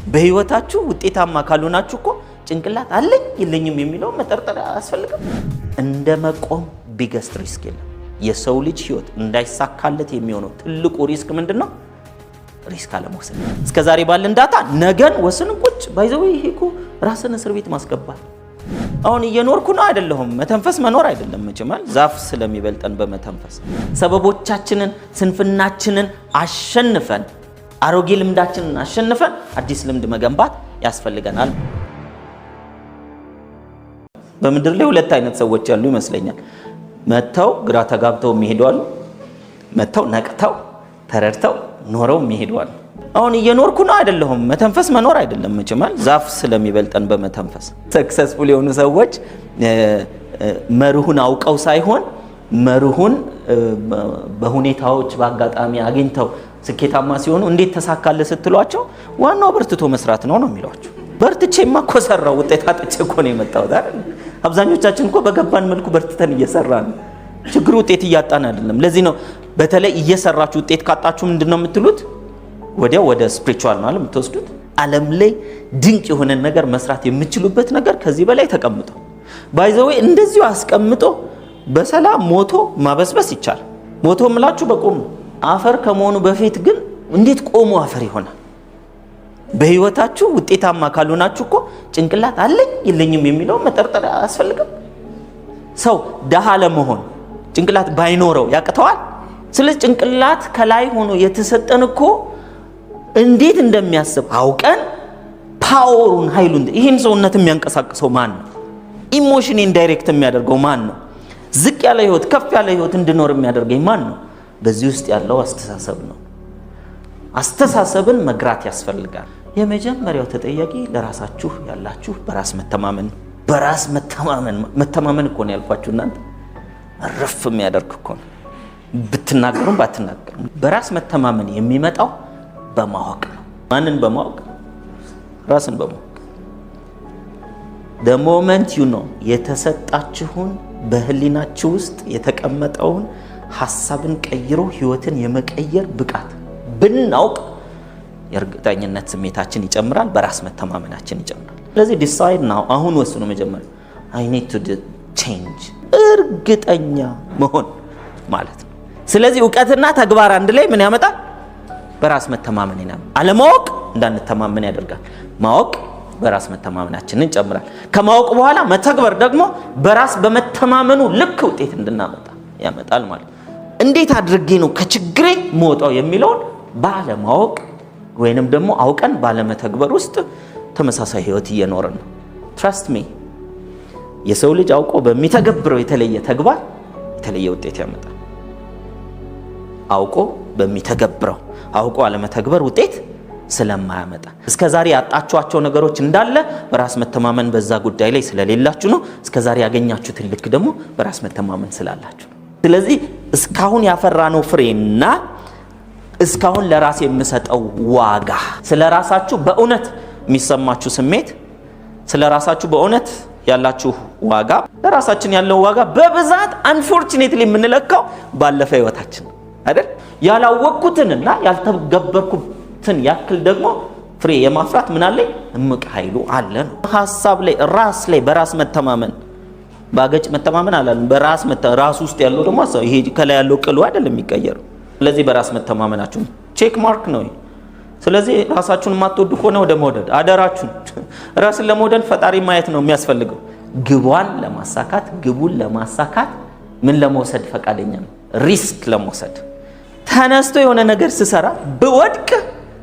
በህይወታችሁ ውጤታማ ካልሆናችሁ እኮ ጭንቅላት አለኝ የለኝም የሚለው መጠርጠር አያስፈልግም። እንደ መቆም ቢገስት ሪስክ የለም። የሰው ልጅ ህይወት እንዳይሳካለት የሚሆነው ትልቁ ሪስክ ምንድነው? ሪስክ አለመውሰድ። እስከዛሬ ባለን ዳታ ነገን ወስን ቁጭ ባይዘው ይሄ እኮ ራስን እስር ቤት ማስገባት። አሁን እየኖርኩ ነው አይደለሁም። መተንፈስ መኖር አይደለም መቼማል ዛፍ ስለሚበልጠን በመተንፈስ ሰበቦቻችንን ስንፍናችንን አሸንፈን አሮጌ ልምዳችንን አሸንፈን አዲስ ልምድ መገንባት ያስፈልገናል። በመድር ላይ ሁለት አይነት ሰዎች ያሉ ይመስለኛል። መተው ግራ ተጋብተው የሚሄዱዋል፣ መተው ነቅተው ተረድተው ኖረው የሚሄዱዋል። አሁን እየኖርኩ ነው አይደለሁም። መተንፈስ መኖር አይደለም መቼማል ዛፍ ስለሚበልጠን በመተንፈስ ሰክሰስፉል የሆኑ ሰዎች መርሁን አውቀው ሳይሆን መርሁን በሁኔታዎች በአጋጣሚ አግኝተው ስኬታማ ሲሆኑ እንዴት ተሳካለ ስትሏቸው ዋናው በርትቶ መስራት ነው የሚሏቸው። በርትቼማ እኮ ሰራው ውጤት አጥቼ እኮ ነው የመጣሁት አይደል? አብዛኞቻችን እኮ በገባን መልኩ በርትተን እየሰራን ችግሩ ውጤት እያጣን አይደለም። ለዚህ ነው በተለይ እየሰራችሁ ውጤት ካጣችሁ ምንድነው የምትሉት? ወዲያው ወደ ስፒሪቹዋል ነው የምትወስዱት። ዓለም ላይ ድንቅ የሆነ ነገር መስራት የምትችሉበት ነገር ከዚህ በላይ ተቀምጦ ባይዘው እንደዚሁ አስቀምጦ በሰላም ሞቶ ማበስበስ ይቻላል። ሞቶ ምላችሁ በቆም አፈር ከመሆኑ በፊት ግን እንዴት ቆሞ አፈር ይሆናል? በህይወታችሁ ውጤታማ ካልሆናችሁ እኮ ጭንቅላት አለኝ የለኝም የሚለው መጠርጠር አያስፈልግም። ሰው ደሃ ለመሆን ጭንቅላት ባይኖረው ያቅተዋል። ስለዚህ ጭንቅላት ከላይ ሆኖ የተሰጠን እኮ እንዴት እንደሚያስብ አውቀን ፓወሩን ኃይሉን ይሄን ሰውነት የሚያንቀሳቅሰው ማን ነው? ኢሞሽኔን ዳይሬክት የሚያደርገው ማን ነው? ዝቅ ያለ ህይወት ከፍ ያለ ህይወት እንድኖር የሚያደርገኝ ማን ነው? በዚህ ውስጥ ያለው አስተሳሰብ ነው። አስተሳሰብን መግራት ያስፈልጋል። የመጀመሪያው ተጠያቂ ለራሳችሁ ያላችሁ በራስ መተማመን። በራስ መተማመን እኮ ነው ያልኳችሁ። እናንተ ረፍ የሚያደርግ እኮ ነው ብትናገሩም ባትናገሩም። በራስ መተማመን የሚመጣው በማወቅ ነው። ማንን በማወቅ? ራስን በማወቅ። the moment you know የተሰጣችሁን በህሊናችሁ ውስጥ የተቀመጠውን ሐሳብን ቀይሮ ህይወትን የመቀየር ብቃት ብናውቅ የእርግጠኝነት ስሜታችን ይጨምራል፣ በራስ መተማመናችን ይጨምራል። ስለዚህ ዲሳይድ ናው አሁን ወስኑ። መጀመሪያ I need to change እርግጠኛ መሆን ማለት ነው። ስለዚህ ዕውቀትና ተግባር አንድ ላይ ምን ያመጣል? በራስ መተማመን ይናል። አለማወቅ እንዳንተማመን ያደርጋል። ማወቅ በራስ መተማመናችንን ይጨምራል። ከማወቅ በኋላ መተግበር ደግሞ በራስ በመተማመኑ ልክ ውጤት እንድናመጣ ያመጣል ማለት ነው። እንዴት አድርጌ ነው ከችግሬ መውጣው የሚለውን ባለማወቅ ወይንም ደግሞ አውቀን ባለመተግበር ውስጥ ተመሳሳይ ህይወት እየኖርን ነው። ትረስት ሚ የሰው ልጅ አውቆ በሚተገብረው የተለየ ተግባር የተለየ ውጤት ያመጣል። አውቆ በሚተገብረው አውቆ አለመተግበር ውጤት ስለማያመጣ እስከዛሬ ያጣችኋቸው ነገሮች እንዳለ በራስ መተማመን በዛ ጉዳይ ላይ ስለሌላችሁ ነው። እስከዛሬ ያገኛችሁት ልክ ደግሞ በራስ መተማመን ስላላችሁ። ስለዚህ እስካሁን ያፈራነው ፍሬና እስካሁን ለራስ የምሰጠው ዋጋ ስለራሳችሁ በእውነት የሚሰማችሁ ስሜት ስለራሳችሁ በእውነት ያላችሁ ዋጋ ለራሳችን ያለው ዋጋ በብዛት አንፎርቹኔትሊ የምንለካው ባለፈ ህይወታችን አይደል? ያላወቅኩትንና ያልተገበርኩትን ያክል ደግሞ ፍሬ የማፍራት ምን አለኝ? እምቅ ኃይሉ አለ ነው። ሐሳብ ላይ ራስ ላይ በራስ መተማመን ባገጭ መተማመን አላለም። በራስ ራስ ውስጥ ያለው ደግሞ ይሄ ከላይ ያለው ቅሉ አይደለም የሚቀየረው። ስለዚህ በራስ መተማመናችሁ ቼክ ማርክ ነው። ስለዚህ ራሳችሁን ማትወዱ ከሆነ ወደ መውደድ አደራችሁን። ራስን ለመውደድ ፈጣሪ ማየት ነው የሚያስፈልገው። ግቡን ለማሳካት ምን ለመውሰድ ፈቃደኛ ነው? ሪስክ ለመውሰድ። ተነስቶ የሆነ ነገር ሲሰራ በወድቅ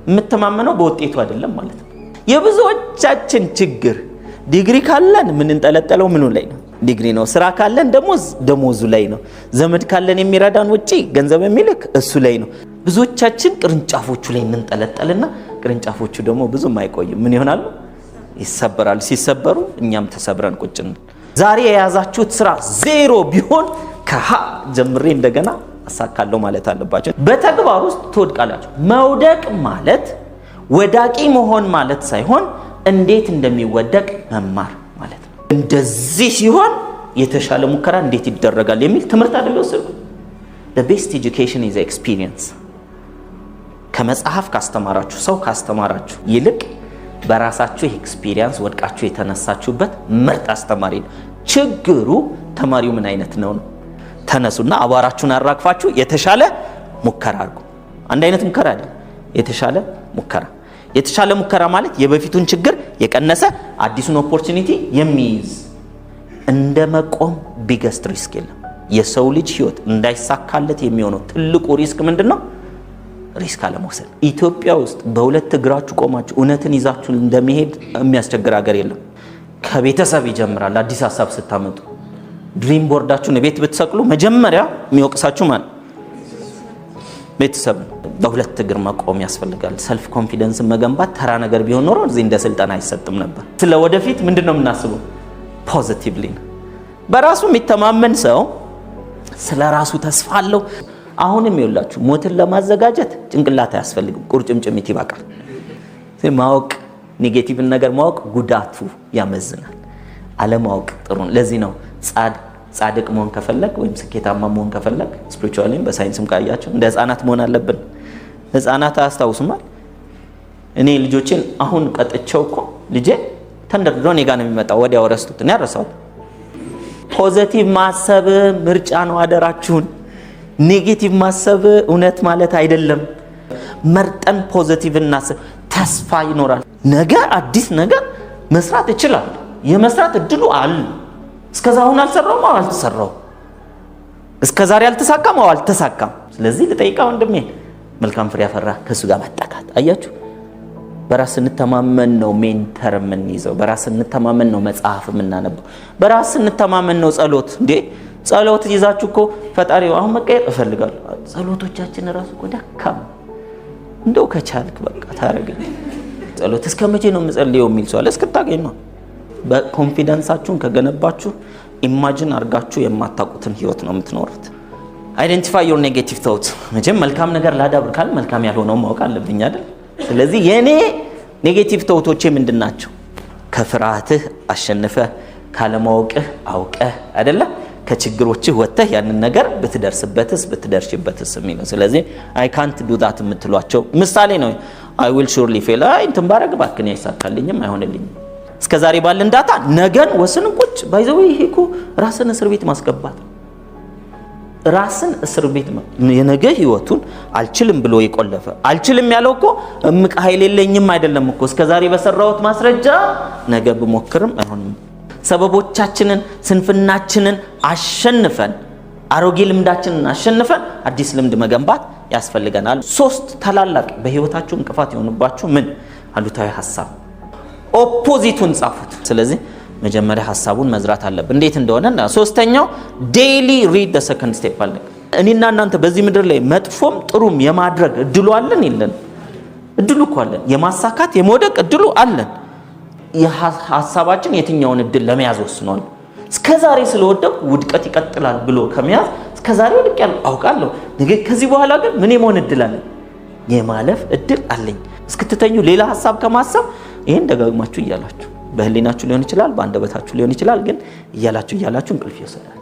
የምተማመነው በውጤቱ አይደለም ማለት ነው። የብዙዎቻችን ችግር ዲግሪ ካለን ምን እንጠለጠለው ምኑ ላይ ነው? ዲግሪ ነው። ስራ ካለን ደሞዙ ላይ ነው። ዘመድ ካለን የሚረዳን ውጪ ገንዘብ የሚልክ እሱ ላይ ነው። ብዙዎቻችን ቅርንጫፎቹ ላይ እንጠለጠልና ቅርንጫፎቹ ደግሞ ብዙም አይቆይም። ምን ይሆናሉ? ይሰበራሉ። ሲሰበሩ እኛም ተሰብረን ቁጭ እንል። ዛሬ የያዛችሁት ስራ ዜሮ ቢሆን ከሀ ጀምሬ እንደገና አሳካለሁ ማለት አለባችሁ። በተግባር ውስጥ ትወድቃላችሁ። መውደቅ ማለት ወዳቂ መሆን ማለት ሳይሆን እንዴት እንደሚወደቅ መማር ማለት ነው። እንደዚህ ሲሆን የተሻለ ሙከራ እንዴት ይደረጋል የሚል ትምህርት አይደለም ወሰድኩ። the best education is experience። ከመጽሐፍ ካስተማራችሁ ሰው ካስተማራችሁ ይልቅ በራሳችሁ ኤክስፒሪየንስ ወድቃችሁ የተነሳችሁበት ምርጥ አስተማሪ ነው። ችግሩ ተማሪው ምን አይነት ነው? ተነሱና አቧራችሁን አራግፋችሁ የተሻለ ሙከራ አድርጉ። አንድ አይነት ሙከራ አይደለም፣ የተሻለ ሙከራ። የተሻለ ሙከራ ማለት የበፊቱን ችግር የቀነሰ አዲሱን ኦፖርቹኒቲ የሚይዝ። እንደ መቆም ቢገስት ሪስክ የለም። የሰው ልጅ ህይወት እንዳይሳካለት የሚሆነው ትልቁ ሪስክ ምንድነው? ሪስክ አለመውሰድ። ኢትዮጵያ ውስጥ በሁለት እግራችሁ ቆማችሁ እውነትን ይዛችሁ እንደመሄድ የሚያስቸግር ሀገር የለም። ከቤተሰብ ይጀምራል። አዲስ ሀሳብ ስታመጡ ድሪም ቦርዳችሁን ቤት ብትሰቅሉ መጀመሪያ የሚወቅሳችሁ ማለት ቤተሰብ። በሁለት እግር መቆም ያስፈልጋል። ሰልፍ ኮንፊደንስ መገንባት ተራ ነገር ቢሆን ኖሮ እዚህ እንደ ስልጠና አይሰጥም ነበር። ስለ ወደፊት ምንድነው የምናስበው? ፖዚቲቭሊ። በራሱ የሚተማመን ሰው ስለ ራሱ ተስፋ አለው። አሁንም ይኸውላችሁ ሞትን ለማዘጋጀት ጭንቅላት አያስፈልግም፣ ቁርጭምጭሚት ይበቃል። ማወቅ ኔጌቲቭ ነገር ማወቅ ጉዳቱ ያመዝናል። አለማወቅ ጥሩ ነው። ለዚህ ነው ጻድቅ መሆን ከፈለግ ወይም ስኬታማ መሆን ከፈለግ ስፒሪቹዋሊም በሳይንስም ካያችሁ እንደ ህፃናት መሆን አለብን። ህፃናት አያስታውሱማል። እኔ ልጆችን አሁን ቀጥቼው እኮ ልጄ ተንደርድሮ እኔ ጋር ነው የሚመጣው። ወዲያው ረስቱት። እኔ አረሳሁት። ፖዚቲቭ ማሰብ ምርጫ ነው። አደራችሁን። ኔጌቲቭ ማሰብ እውነት ማለት አይደለም። መርጠን ፖዚቲቭ እናስብ። ተስፋ ይኖራል። ነገ አዲስ ነገር መስራት ይችላል። የመስራት እድሉ አለ። እስከዛ አሁን አልሰራውም፣ አልተሰራው። እስከዛሬ አልተሳካም፣ አልተሳካም። ስለዚህ ልጠይቃ ወንድሜ መልካም ፍሬ ያፈራ ከሱ ጋር መጣቃት። አያችሁ፣ በራስ እንተማመን ነው ሜንተር የምንይዘው። በራስ እንተማመን ነው መጽሐፍ የምናነበው። በራስ እንተማመን ነው ጸሎት። እንዴ ጸሎት ይዛችሁ እኮ ፈጣሪው አሁን መቀየር እፈልጋለሁ። ጸሎቶቻችን ራሱ እኮ ደካማ። እንደው ከቻልክ በቃ ታረጋግ። ጸሎት እስከመቼ ነው የምጸልየው የሚል ሰው አለ። እስክታገኝ ነው። በኮንፊደንሳችሁን ከገነባችሁ ኢማጂን አርጋችሁ የማታውቁትን ህይወት ነው የምትኖሩት። አይደንቲፋይ ዮር ኔጌቲቭ ቶትስ። መቼም መልካም ነገር ላዳብር ካል መልካም ያልሆነው ማወቅ አለብኝ አይደል? ስለዚህ የኔ ኔጌቲቭ ቶቶቼ ምንድናቸው? ከፍርሃትህ አሸንፈህ ካለማወቅህ አውቀህ አይደለ? ከችግሮችህ ወጥተህ ያንን ነገር ብትደርስበትስ ብትደርሽበትስ የሚለው። ስለዚህ አይ ካንት ዱ ዳት የምትሏቸው ምሳሌ ነው። አይ ዊል ሹርሊ ፌል። አይ እንትን ባረግ ባክን አይሳካልኝም፣ አይሆንልኝም። እስከዛሬ ባለን ዳታ ነገን ወስንን ቁጭ ባይዘው። ይሄ እኮ ራስን እስር ቤት ማስገባት። ራስን እስር ቤት የነገ ህይወቱን አልችልም ብሎ የቆለፈ አልችልም ያለው እኮ እምቅ ኃይል የለኝም አይደለም እኮ። እስከዛሬ በሰራሁት ማስረጃ ነገ ብሞክርም አይሆንም። ሰበቦቻችንን ስንፍናችንን አሸንፈን አሮጌ ልምዳችንን አሸንፈን አዲስ ልምድ መገንባት ያስፈልገናል። 3 ታላላቅ በህይወታችሁ እንቅፋት የሆኑባችሁ ምን አሉታዊ ሐሳብ ኦፖዚቱን ጻፉት። ስለዚህ መጀመሪያ ሐሳቡን መዝራት አለብን። እንዴት እንደሆነ። ሶስተኛው ዴይሊ ሪድ ዘ ሰከንድ ስቴፕ አለ። እኔና እናንተ በዚህ ምድር ላይ መጥፎም ጥሩም የማድረግ እድሉ አለን የለን? እድሉ እኮ አለን። የማሳካት የመውደቅ እድሉ አለን። የሐሳባችን የትኛውን እድል ለመያዝ ወስኗል። እስከዛሬ ስለወደቅ ውድቀት ይቀጥላል ብሎ ከመያዝ እስከዛሬ ወድቅ ያለው አውቃለሁ፣ ነገ ከዚህ በኋላ ግን ምን የመሆን እድል አለኝ? የማለፍ እድል አለኝ። እስክትተኙ ሌላ ሐሳብ ከማሰብ ይሄን ደጋግማችሁ እያላችሁ በህሊናችሁ ሊሆን ይችላል፣ በአንደበታችሁ ሊሆን ይችላል፣ ግን እያላችሁ እንቅልፍ ይወስዳል።